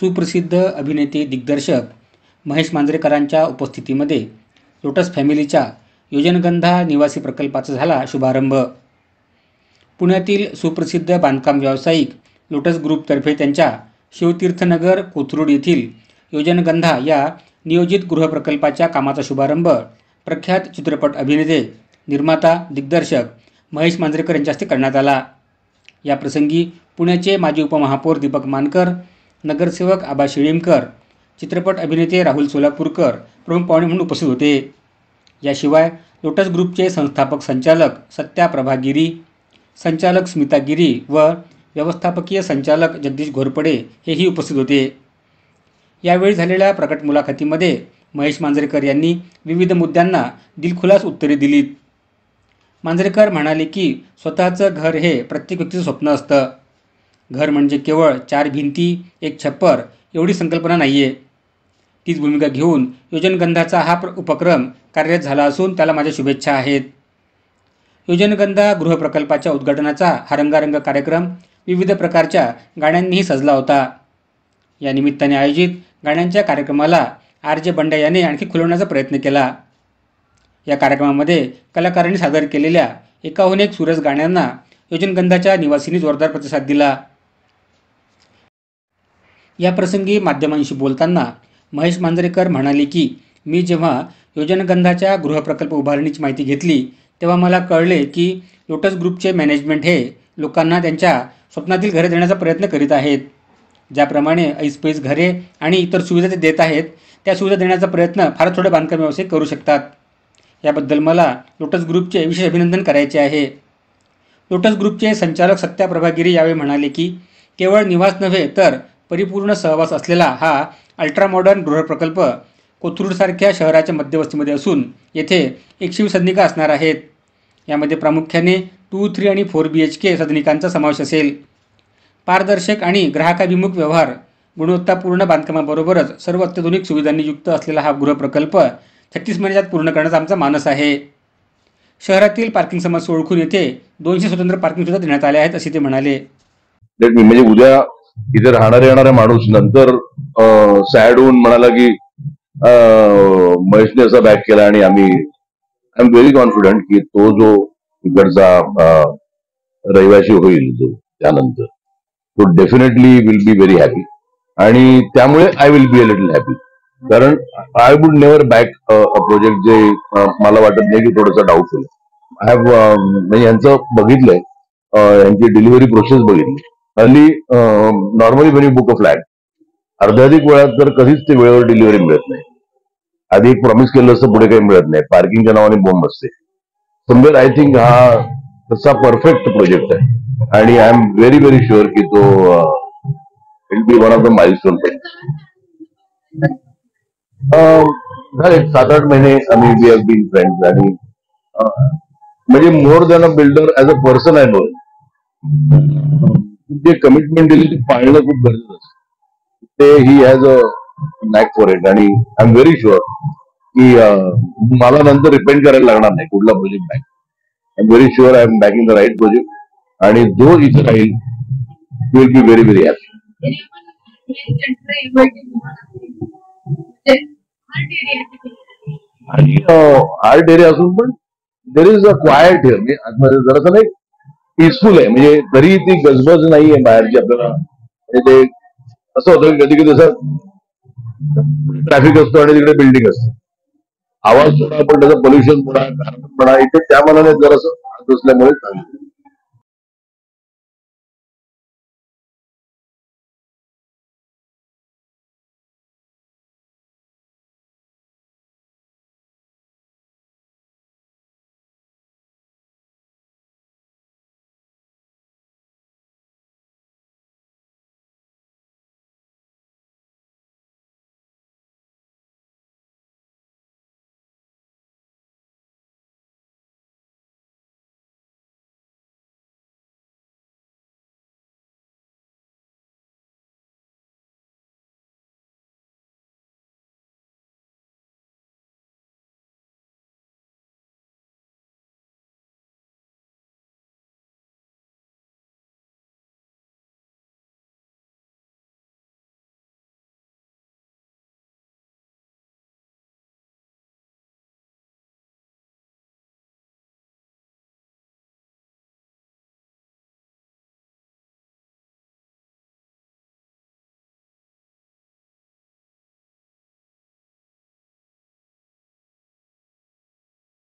सुप्रसिद्ध अभिनेते दिग्दर्शक महेश मांजरेकरांच्या उपस्थितीमध्ये लोटस फॅमिलीच्या योजनगंधा निवासी प्रकल्पाचा झाला शुभारंभ। पुण्यातील सुप्रसिद्ध बांधकाम व्यावसायिक लोटस ग्रुपतर्फे त्यांच्या शिवतीर्थनगर कोथरूड येथील योजनगंधा या नियोजित गृहप्रकल्पाच्या कामाचा शुभारंभ प्रख्यात चित्रपट अभिनेते, निर्माता, दिग्दर्शक महेश मांजरेकर यांच्या हस्ते करण्यात आला। या प्रसंगी पुण्याचे माजी उपमहापौर दीपक मानकर, नगरसेवक आबा शिळीमकर, चित्रपट अभिनेते राहुल सोलापूरकर प्रमुख पाहुणे म्हणून उपस्थित होते। याशिवाय लोटस ग्रुपचे संस्थापक संचालक सत्या प्रभा गिरी, संचालक स्मिता गिरी व व्यवस्थापकीय संचालक जगदीश घोरपडे हेही उपस्थित होते। यावेळी झालेल्या प्रकट मुलाखतीमध्ये महेश मांजरेकर यांनी विविध मुद्द्यांना दिलखुलास उत्तरे दिलीत। मांजरेकर म्हणाले की स्वतःचं घर हे प्रत्येक व्यक्तीचं स्वप्न असतं। घर म्हणजे केवळ 4 भिंती, 1 छप्पर एवढी संकल्पना नाहीये। तीच भूमिका घेऊन योजनगंधाचा हा उपक्रम कार्यरत झाला असून त्याला माझ्या शुभेच्छा आहेत। योजनगंधा गृहप्रकल्पाच्या उद्घाटनाचा हा रंगारंग कार्यक्रम विविध प्रकारच्या गाण्यांनीही सजला होता। या निमित्ताने आयोजित गाण्यांच्या कार्यक्रमाला RJ बंड्या याने आणखी खुलवण्याचा प्रयत्न केला। या कार्यक्रमामध्ये कलाकारांनी सादर केलेल्या एकाहून एक सुरेस गाण्यांना योजनगंधाच्या निवासींनी जोरदार प्रतिसाद दिला। या प्रसंगी माध्यमांशी बोलताना महेश मांजरेकर म्हणाले की मी जेव्हा योजनगंधाच्या गृहप्रकल्प उभारणीची माहिती घेतली तेव्हा मला कळले की लोटस ग्रुपचे मॅनेजमेंट हे लोकांना त्यांच्या स्वप्नातील घरे देण्याचा प्रयत्न करीत आहेत। ज्याप्रमाणे ऐसपैस घरे आणि इतर सुविधा ते देत आहेत त्या सुविधा देण्याचा प्रयत्न फार थोडे बांधकाम व्यावसायिक करू शकतात। याबद्दल मला लोटस ग्रुपचे विशेष अभिनंदन करायचे आहे। लोटस ग्रुपचे संचालक सत्या प्रभा गिरी यावेळी म्हणाले की केवळ निवास नव्हे तर परिपूर्ण सहवास असलेला हा अल्ट्रा मॉडर्न गृहप्रकल्प कोथरूडसारख्या शहराच्या मध्यवस्तीमध्ये असून येथे 120 सदनिका असणार आहेत। यामध्ये प्रामुख्याने 2, 3 आणि 4 BHK सदनिकांचा समावेश असेल। पारदर्शक आणि ग्राहकाभिमुख व्यवहार, गुणवत्तापूर्ण बांधकामाबरोबरच सर्व अत्याधुनिक सुविधांनी युक्त असलेला हा गृहप्रकल्प 36 महिन्यात पूर्ण करण्याचा आमचा मानस आहे। शहरातील पार्किंग समस्या ओळखून येथे 200 स्वतंत्र पार्किंग सुद्धा देण्यात आले आहेत असे ते म्हणाले। म्हणजे उद्या इथे येणारा माणूस नंतर सॅड होऊन म्हणाला की महेशने असा बॅक केला आणि आय एम व्हेरी कॉन्फिडंट की तो जो इकडचा रहिवासी होईल जो त्यानंतर तो definitely will be very happy आणि त्यामुळे I will be a little happy, कारण I would never back a project जे मला वाटत नाही की थोडंसं डाऊटफुल। आय हॅव म्हणजे यांचं बघितलंय, यांची डिलिव्हरी प्रोसेस बघितली। हल्ली normally when you book a flat अर्ध्याधिक वेळात तर कधीच ते वेळेवर डिलिव्हरी मिळत नाही। आधी एक प्रॉमिस केलं असतं, पुढे काही मिळत नाही, पार्किंगच्या नावाने बॉम्ब असते। समवेअर आय थिंक हा तसा परफेक्ट प्रोजेक्ट आहे आणि I am very very sure की तो will be one of the milestone project. झाले 7-8 महिने आम्ही वी हॅव बीन फ्रेंड्स आणि म्हणजे more than a builder as a person I know जे कमिटमेंट दिली ती पाळणं खूप गरजेचं असतं। ते he has a knack for it आणि आय एम व्हेरी शुअर की मला नंतर रिपेंड करायला लागणार नाही कुठला project back. I am very sure I am backing the right project आणि जो इथे राहील will be very very happy. आणि आर्ट एरिया असून पण there is a quiet here, म्हणजे आतमध्ये जरासं नाही पीसफुल आहे, म्हणजे तरी ती गजबज नाहीये बाहेरची आपल्याला। ते असं होतं की कधी कधी असं ट्रॅफिक असतो आणि तिकडे बिल्डिंग असते, आवाज थोडा पण त्याचं पोल्युशन म्हणा, इथे त्या मनाने जरासं असल्यामुळे